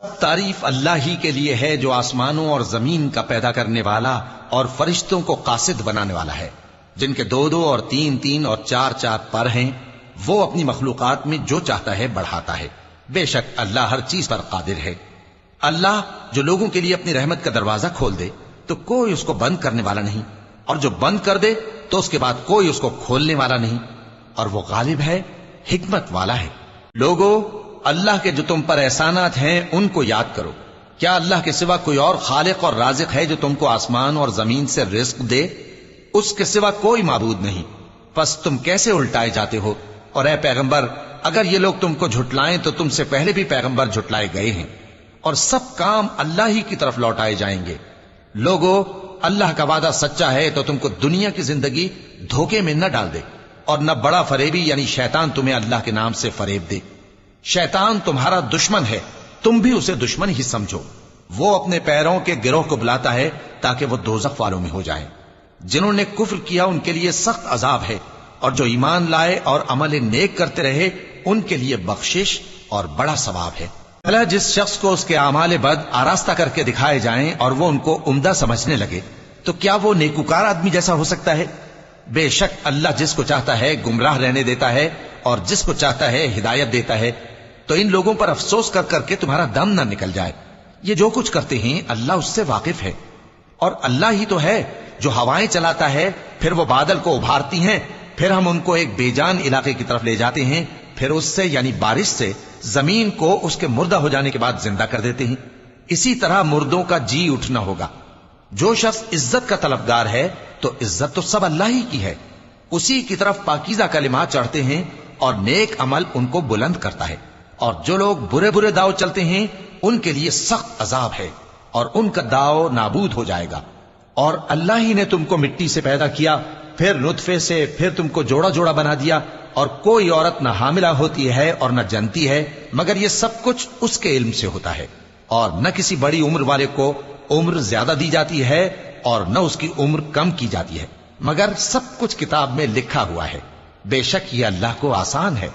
تعریف اللہ ہی کے لیے ہے جو آسمانوں اور زمین کا پیدا کرنے والا اور فرشتوں کو قاصد بنانے والا ہے، جن کے 2 اور 3 اور 4 پر ہیں۔ وہ اپنی مخلوقات میں جو چاہتا ہے بڑھاتا ہے، بے شک اللہ ہر چیز پر قادر ہے۔ اللہ جو لوگوں کے لیے اپنی رحمت کا دروازہ کھول دے تو کوئی اس کو بند کرنے والا نہیں، اور جو بند کر دے تو اس کے بعد کوئی اس کو کھولنے والا نہیں، اور وہ غالب ہے، حکمت والا ہے۔ لوگو، اللہ کے جو تم پر احسانات ہیں ان کو یاد کرو۔ کیا اللہ کے سوا کوئی اور خالق اور رازق ہے جو تم کو آسمان اور زمین سے رزق دے؟ اس کے سوا کوئی معبود نہیں، پس تم کیسے الٹائے جاتے ہو؟ اور اے پیغمبر، اگر یہ لوگ تم کو جھٹلائیں تو تم سے پہلے بھی پیغمبر جھٹلائے گئے ہیں، اور سب کام اللہ ہی کی طرف لوٹائے جائیں گے۔ لوگو، اللہ کا وعدہ سچا ہے تو تم کو دنیا کی زندگی دھوکے میں نہ ڈال دے، اور نہ بڑا فریبی یعنی شیطان تمہیں اللہ کے نام سے فریب دے۔ شیطان تمہارا دشمن ہے، تم بھی اسے دشمن ہی سمجھو۔ وہ اپنے پیروں کے گروہ کو بلاتا ہے تاکہ وہ دوزخ والوں میں ہو جائیں۔ جنہوں نے کفر کیا ان کے لیے سخت عذاب ہے، اور جو ایمان لائے اور عمل نیک کرتے رہے ان کے لیے بخشش اور بڑا ثواب ہے۔ بھلا جس شخص کو اس کے اعمال بد آراستہ کر کے دکھائے جائیں اور وہ ان کو عمدہ سمجھنے لگے تو کیا وہ نیکوکار آدمی جیسا ہو سکتا ہے؟ بے شک اللہ جس کو چاہتا ہے گمراہ رہنے دیتا ہے اور جس کو چاہتا ہے ہدایت دیتا ہے۔ تو ان لوگوں پر افسوس کر کر کے تمہارا دم نہ نکل جائے، یہ جو کچھ کرتے ہیں اللہ اس سے واقف ہے۔ اور اللہ ہی تو ہے جو ہوائیں چلاتا ہے، پھر وہ بادل کو ابھارتی ہیں، پھر ہم ان کو ایک بے جان علاقے کی طرف لے جاتے ہیں، پھر اس سے یعنی بارش سے زمین کو اس کے مردہ ہو جانے کے بعد زندہ کر دیتے ہیں۔ اسی طرح مردوں کا جی اٹھنا ہوگا۔ جو شخص عزت کا طلبگار ہے تو عزت تو سب اللہ ہی کی ہے، اسی کی طرف پاکیزہ کلمات چڑھتے ہیں اور نیک عمل ان کو بلند کرتا ہے۔ اور جو لوگ برے برے داؤ چلتے ہیں ان کے لیے سخت عذاب ہے، اور ان کا داؤ نابود ہو جائے گا۔ اور اللہ ہی نے تم کو مٹی سے پیدا کیا، پھر نطفے سے، پھر تم کو جوڑا جوڑا بنا دیا، اور کوئی عورت نہ حاملہ ہوتی ہے اور نہ جنتی ہے، مگر یہ سب کچھ اس کے علم سے ہوتا ہے۔ اور نہ کسی بڑی عمر والے کو عمر زیادہ دی جاتی ہے اور نہ اس کی عمر کم کی جاتی ہے، مگر سب کچھ کتاب میں لکھا ہوا ہے۔ بے شک یہ اللہ کو آسان ہے۔